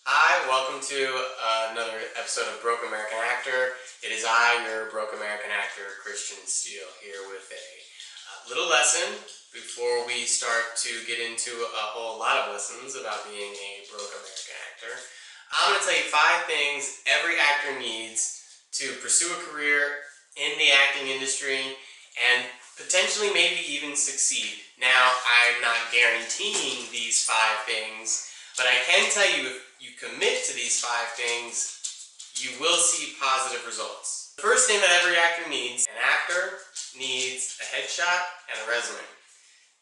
Hi, welcome to another episode of Broke American Actor. It is I, your Broke American Actor, Christian Steele, here with a little lesson before we start to get into a whole lot of lessons about being a Broke American Actor. I'm going to tell you 5 things every actor needs to pursue a career in the acting industry and potentially maybe even succeed. Now, I'm not guaranteeing these 5 things, but I can tell you if you commit to these 5 things, you will see positive results. The first thing that every actor needs, an actor needs a headshot and a resume.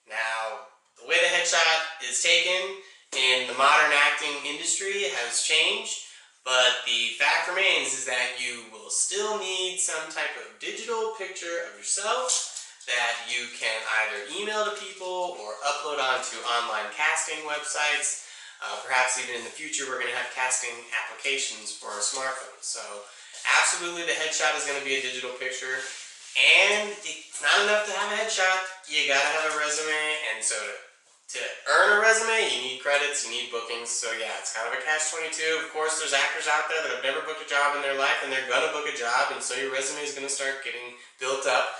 Now, the way the headshot is taken in the modern acting industry has changed, but the fact remains is that you will still need some type of digital picture of yourself that you can either email to people or upload onto online casting websites. Perhaps even in the future we're going to have casting applications for our smartphones. So absolutely the headshot is going to be a digital picture. And it's not enough to have a headshot, you got to have a resume. And so to earn a resume, you need credits, you need bookings. So yeah, it's kind of a catch-22. Of course, there's actors out there that have never booked a job in their life and they're going to book a job, and so your resume is going to start getting built up.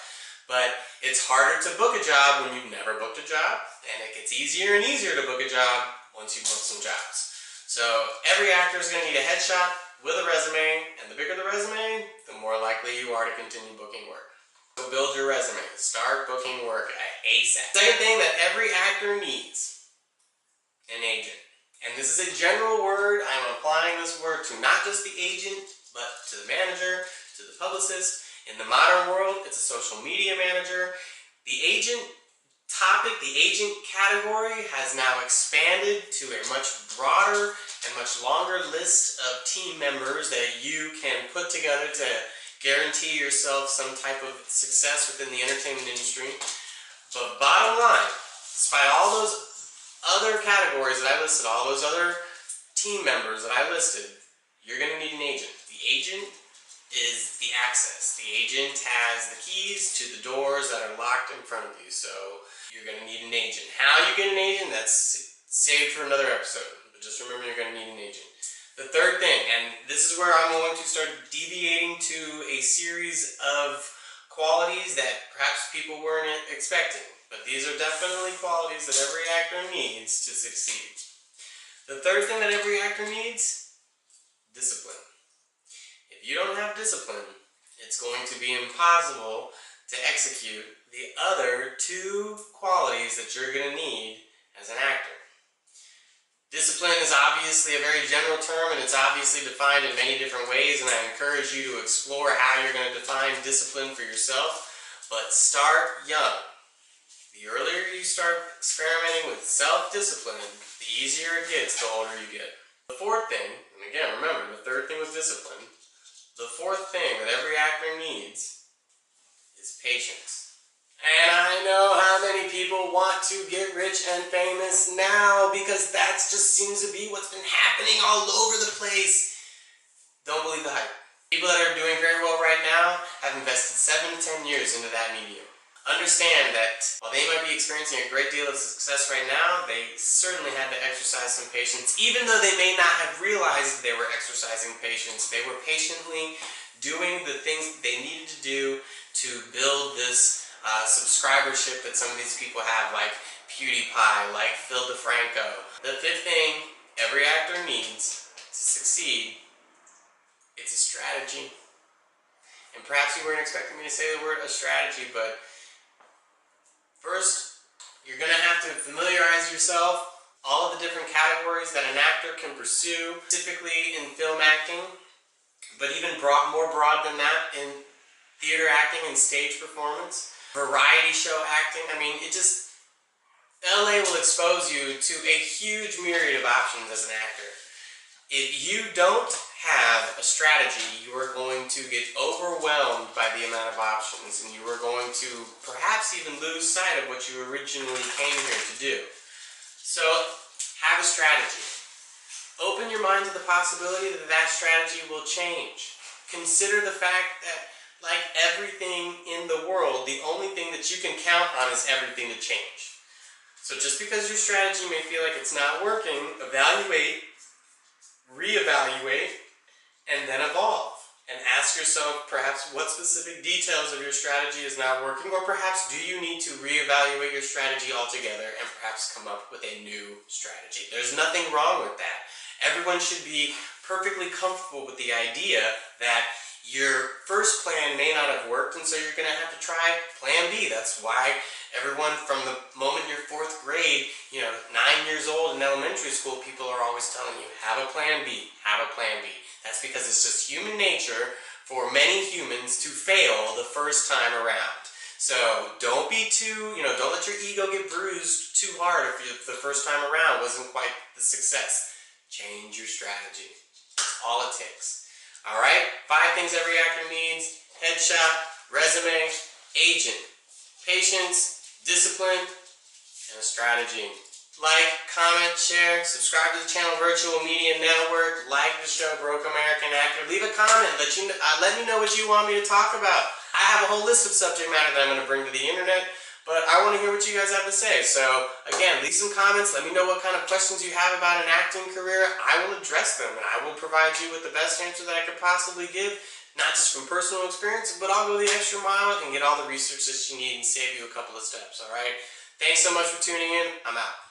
But it's harder to book a job when you've never booked a job, and it gets easier and easier to book a job once you book some jobs. So every actor is going to need a headshot with a resume, and the bigger the resume, the more likely you are to continue booking work. So build your resume. Start booking work ASAP. Second thing that every actor needs, an agent. And this is a general word. I'm applying this word to not just the agent, but to the manager, to the publicist. In the modern world, it's a social media manager. The agent topic, the agent category, has now expanded to a much broader and much longer list of team members that you can put together to guarantee yourself some type of success within the entertainment industry. But bottom line, despite all those other categories that I listed, all those other team members that I listed, you're going to need an agent. The agent is the access. The agent has the keys to the doors that are locked in front of you. So you're going to need an agent. How you get an agent, that's saved for another episode. But just remember, you're going to need an agent. The third thing, and this is where I'm going to start deviating to a series of qualities that perhaps people weren't expecting. But these are definitely qualities that every actor needs to succeed. The third thing that every actor needs, discipline. If you don't have discipline, it's going to be impossible to execute the other 2 qualities that you're going to need as an actor. Discipline is obviously a very general term, and it's obviously defined in many different ways, and I encourage you to explore how you're going to define discipline for yourself. But start young. The earlier you start experimenting with self-discipline, the easier it gets the older you get. The fourth thing, and again remember, the third thing was discipline. The fourth thing that every actor needs is patience. And I know how many people want to get rich and famous now because that just seems to be what's been happening all over the place. Don't believe the hype. People that are doing very well right now have invested 7 to 10 years into that medium. Understand that while they might be experiencing a great deal of success right now, they certainly had to exercise some patience. Even though they may not have realized they were exercising patience, they were patiently doing the things that they needed to do to build this subscribership that some of these people have, like PewDiePie, like Phil DeFranco. The fifth thing every actor needs to succeed, it's a strategy. And perhaps you weren't expecting me to say the word a strategy, but first, you're going to have to familiarize yourself all of the different categories that an actor can pursue, typically in film acting, but even more broad than that in theater acting and stage performance. Variety show acting. I mean, LA will expose you to a huge myriad of options as an actor. If you don't have a strategy, you are going to get overwhelmed by the amount of options, and you are going to perhaps even lose sight of what you originally came here to do. So, have a strategy. Open your mind to the possibility that that strategy will change. Consider the fact that, like everything in the world, the only thing that you can count on is everything to change. So just because your strategy may feel like it's not working, evaluate, and then evolve. And ask yourself perhaps what specific details of your strategy is not working, or perhaps do you need to reevaluate your strategy altogether and perhaps come up with a new strategy. There's nothing wrong with that. Everyone should be perfectly comfortable with the idea that your first plan may not have worked, and so you're going to have to try plan B. That's why everyone from the moment you're fourth grade, 9 years old in elementary school, people are always telling you, have a plan B, have a plan B. That's because it's just human nature for many humans to fail the first time around. So don't be don't let your ego get bruised too hard if the first time around wasn't quite the success. Change your strategy. That's all it takes. All right? 5 things every actor needs: headshot, resume, agent, patience, discipline, and a strategy. Like, comment, share, subscribe to the channel Virtual Media Network, like the show Broke American Actor, leave a comment, let me know what you want me to talk about. I have a whole list of subject matter that I'm going to bring to the internet, but I want to hear what you guys have to say. So again, leave some comments, let me know what kind of questions you have about an acting career. I will address them, and I will provide you with the best answer that I could possibly give, not just from personal experience, but I'll go the extra mile and get all the research that you need and save you a couple of steps, alright? Thanks so much for tuning in. I'm out.